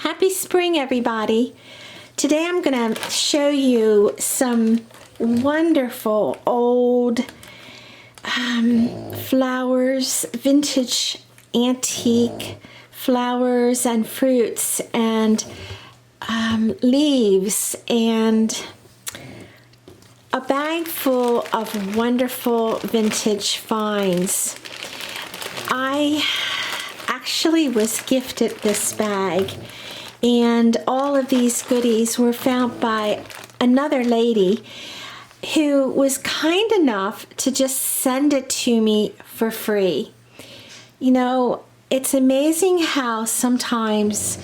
Happy spring, everybody. Today I'm going to show you some wonderful old flowers, vintage antique flowers and fruits and leaves, and a bag full of wonderful vintage finds. I actually was gifted this bag, and all of these goodies were found by another lady who was kind enough to just send it to me for free. You know, it's amazing how sometimes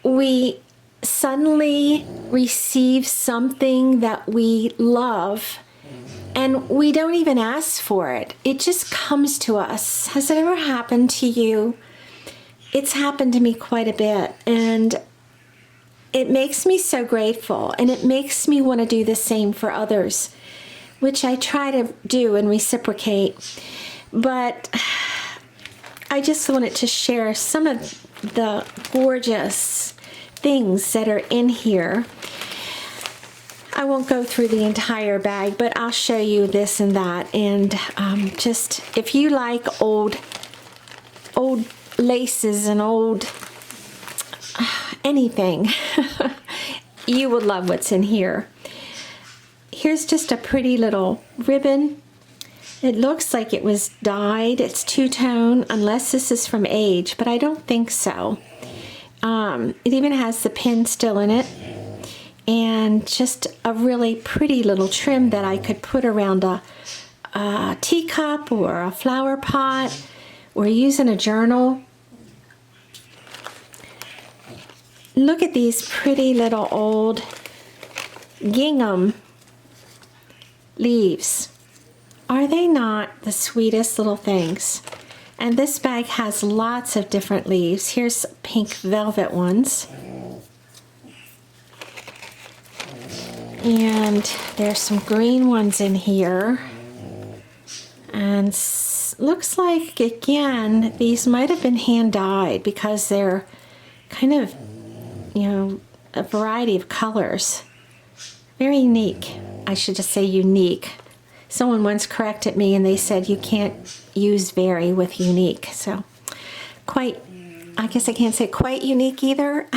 we suddenly receive something that we love and we don't even ask for it. It just comes to us. Has it ever happened to you? It's happened to me quite a bit, and it makes me so grateful, and it makes me want to do the same for others, which I try to do and reciprocate. But I just wanted to share some of the gorgeous things that are in here. I won't go through the entire bag, but I'll show you this and that. And just, if you like old laces and old anything, you will love what's in here. Here's just a pretty little ribbon. It looks like it was dyed. It's two-tone, unless this is from age, but I don't think so. It even has the pin still in it, and just a really pretty little trim that I could put around a teacup or a flower pot or use in a journal. Look at these pretty little old gingham leaves. Are they not the sweetest little things? And this bag has lots of different leaves. Here's pink velvet ones. And there's some green ones in here. And looks like, again, these might have been hand dyed because they're kind of, you know, a variety of colors. Very unique. I should just say unique. Someone once corrected me and they said you can't use very with unique. So quite, I guess I can't say quite unique either.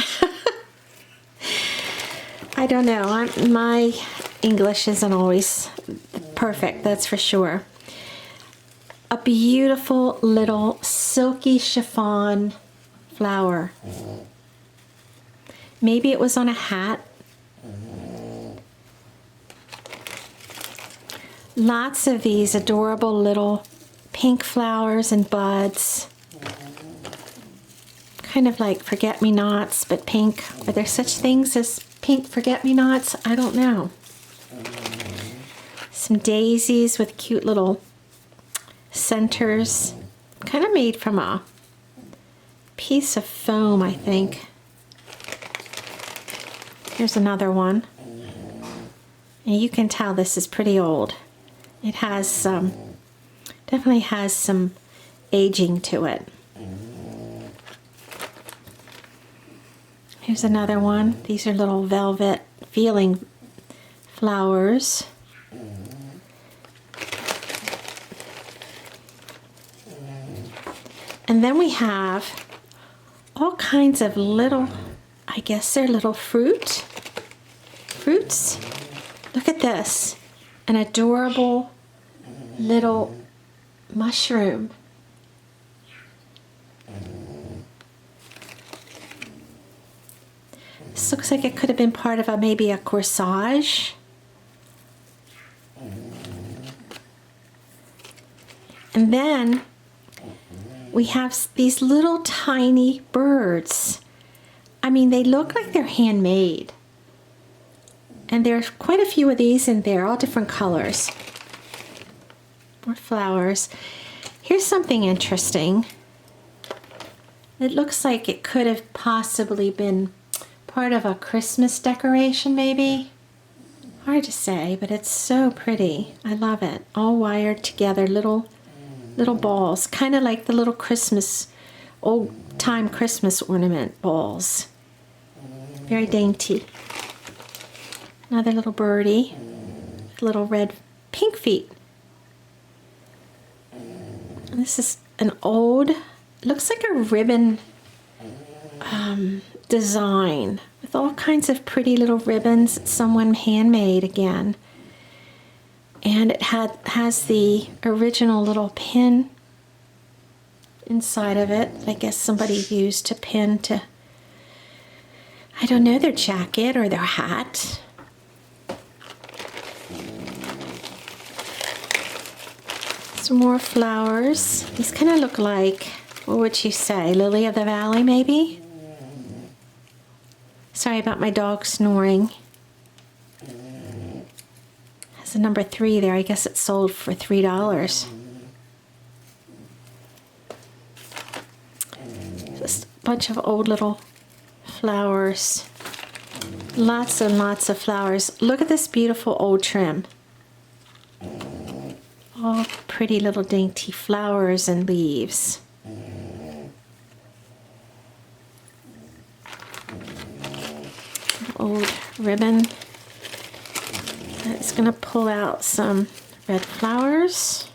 I don't know. My English isn't always perfect, that's for sure. A beautiful little silky chiffon flower. Maybe it was on a hat. Lots of these adorable little pink flowers and buds. Kind of like forget-me-nots, but pink. Are there such things as pink forget-me-nots? I don't know. Some daisies with cute little centers. Kind of made from a piece of foam, I think. Here's another one. And you can tell this is pretty old. It has definitely has some aging to it. Here's another one. These are little velvet feeling flowers. And then we have all kinds of little, I guess they're little fruits. Look at this. An adorable little mushroom. This looks like it could have been part of maybe a corsage. And then we have these little tiny birds. I mean, they look like they're handmade. And there's quite a few of these in there, all different colors. More flowers. Here's something interesting. It looks like it could have possibly been part of a Christmas decoration, maybe. Hard to say, but it's so pretty. I love it. All wired together, little balls, kind of like the little Christmas old time Christmas ornament balls. Very dainty. Another little birdie, little red pink feet. And this is an old, looks like a ribbon design with all kinds of pretty little ribbons that someone handmade again. And it has the original little pin inside of it. I guess somebody used to pin to, I don't know, their jacket or their hat. Some more flowers. These kind of look like, what would you say, lily of the valley maybe? Sorry about my dog snoring. Has a number 3 there. I guess it sold for $3. Just a bunch of old little flowers. Lots and lots of flowers. Look at this beautiful old trim. All pretty little dainty flowers and leaves. Old ribbon. It's going to pull out some red flowers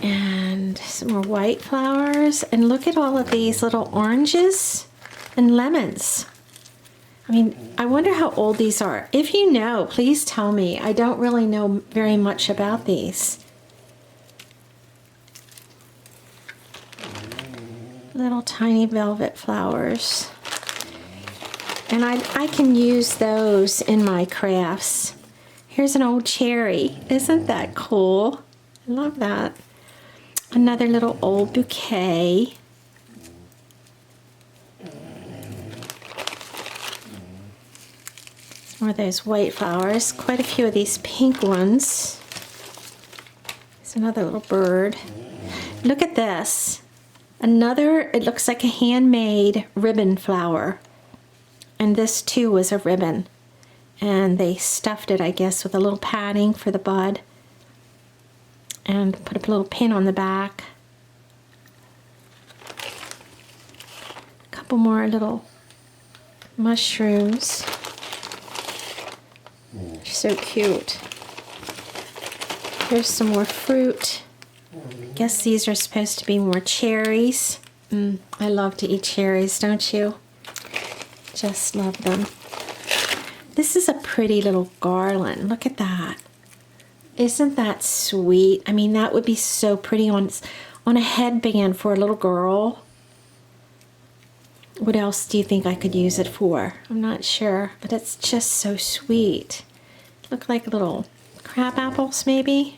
and some more white flowers. And look at all of these little oranges and lemons. I mean, I wonder how old these are. If you know, please tell me. I don't really know very much about these. Little tiny velvet flowers. And I can use those in my crafts. Here's an old cherry. Isn't that cool? I love that. Another little old bouquet. More of those white flowers. Quite a few of these pink ones. There's another little bird. Look at this. Another, it looks like a handmade ribbon flower. And this too was a ribbon. And they stuffed it, I guess, with a little padding for the bud. And put a little pin on the back. A couple more little mushrooms. So cute. Here's some more fruit. Guess these are supposed to be more cherries. I love to eat cherries, don't you? Just love them. This is a pretty little garland. Look at that. Isn't that sweet? I mean, that would be so pretty on a headband for a little girl. What else do you think I could use it for? I'm not sure, but it's just so sweet. Look like little crab apples, maybe.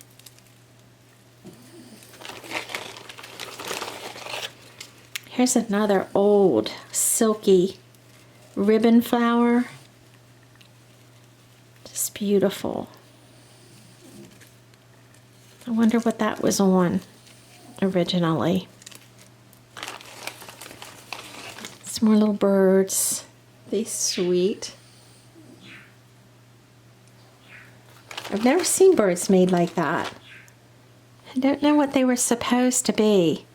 Here's another old silky ribbon flower. Just beautiful. I wonder what that was on originally. Some more little birds. They're sweet. I've never seen birds made like that. I don't know what they were supposed to be.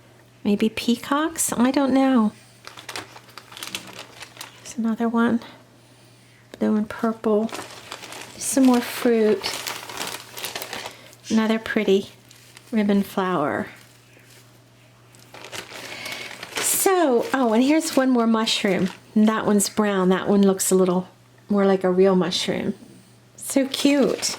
Maybe peacocks? I don't know. There's another one. Blue and purple. Some more fruit. Another pretty ribbon flower. So, oh, and here's one more mushroom. And that one's brown. That one looks a little more like a real mushroom. So cute.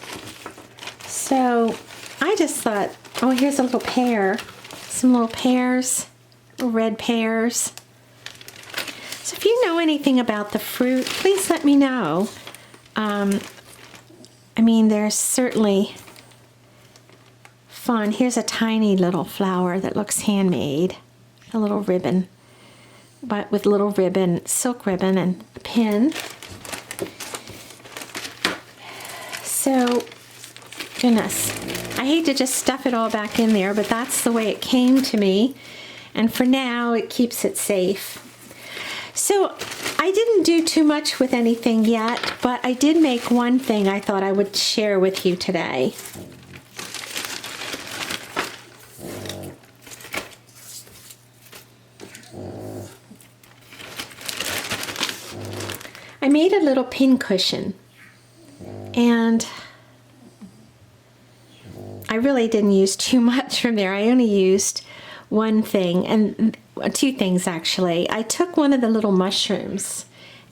So, I just thought, oh, here's a little pear. Some little pears, little red pears. So if you know anything about the fruit, please let me know. I mean, there's certainly fun. Here's a tiny little flower that looks handmade. A little ribbon, but with little ribbon, silk ribbon and a pin. So, goodness, I hate to just stuff it all back in there, but that's the way it came to me. And for now, it keeps it safe. So I didn't do too much with anything yet, but I did make one thing I thought I would share with you today. I made a little pincushion, and I really didn't use too much from there. I only used one thing, and two things actually. I took one of the little mushrooms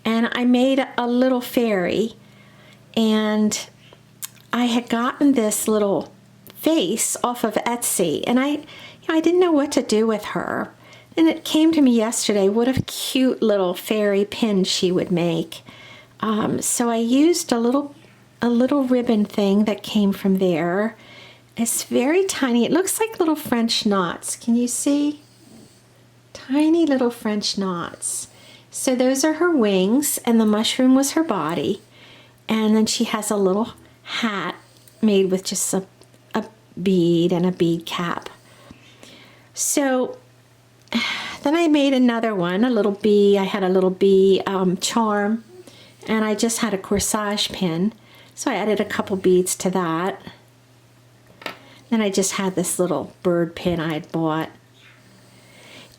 and I made a little fairy, and I had gotten this little face off of Etsy, and I didn't know what to do with her. And it came to me yesterday what a cute little fairy pin she would make. So I used a little ribbon thing that came from there. It's very tiny. It looks like little French knots. Can you see? Tiny little French knots. So those are her wings, and the mushroom was her body. And then she has a little hat made with just a bead and a bead cap. So then I made another one, a little bee. I had a little bee charm, and I just had a corsage pin. So I added a couple beads to that. Then I just had this little bird pin I had bought.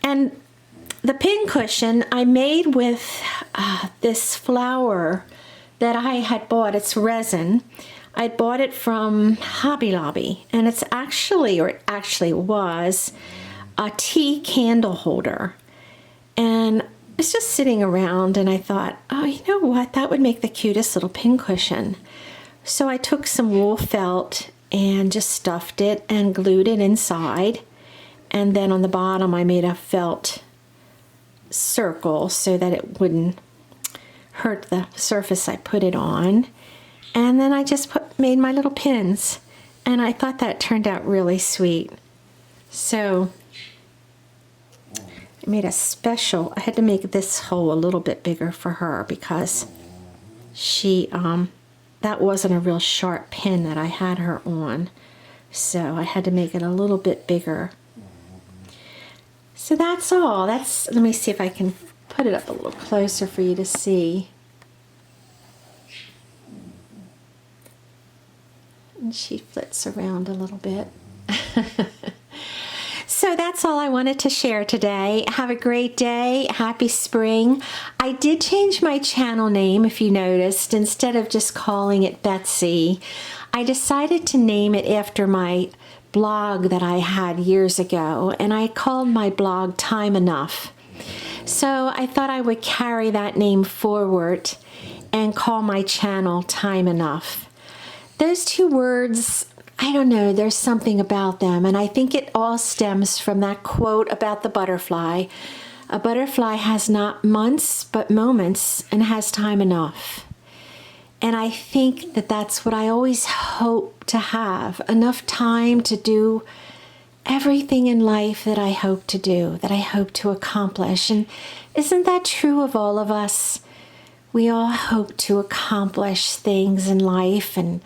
And the pincushion I made with this flower that I had bought. It's resin. I bought it from Hobby Lobby, and it's actually, or it actually was, a tea candle holder. And it's just sitting around, and I thought, oh, you know what? That would make the cutest little pincushion. So I took some wool felt and just stuffed it and glued it inside. And then on the bottom I made a felt circle so that it wouldn't hurt the surface I put it on. And then I just made my little pins, and I thought that turned out really sweet. So I made a special, I had to make this hole a little bit bigger for her because she that wasn't a real sharp pin that I had her on, so I had to make it a little bit bigger. So that's all. Let me see if I can put it up a little closer for you to see. And she flits around a little bit. So that's all I wanted to share today. Have a great day. Happy spring. I did change my channel name, if you noticed. Instead of just calling it Betsy, I decided to name it after my blog that I had years ago, and I called my blog Time Enough. So I thought I would carry that name forward and call my channel Time Enough. Those two words, I don't know, there's something about them, and I think it all stems from that quote about the butterfly. A butterfly has not months, but moments, and has time enough. And I think that that's what I always hope to have, enough time to do everything in life that I hope to do, that I hope to accomplish. And isn't that true of all of us? We all hope to accomplish things in life and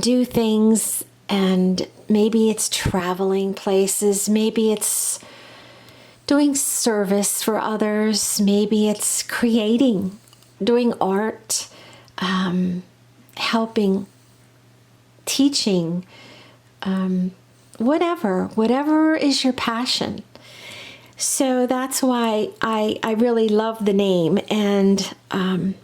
do things, and maybe it's traveling places, maybe it's doing service for others, maybe it's creating, doing art, helping, teaching, whatever is your passion. So that's why I really love the name, and I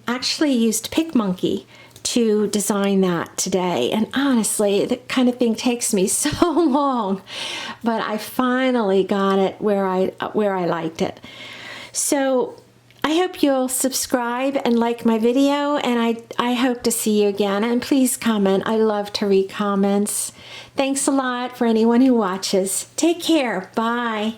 actually used PicMonkey to design that today, and honestly, that kind of thing takes me so long, but I finally got it where I liked it. So I hope you'll subscribe and like my video, and I hope to see you again, and please comment. I love to read comments. Thanks a lot for anyone who watches. Take care. Bye.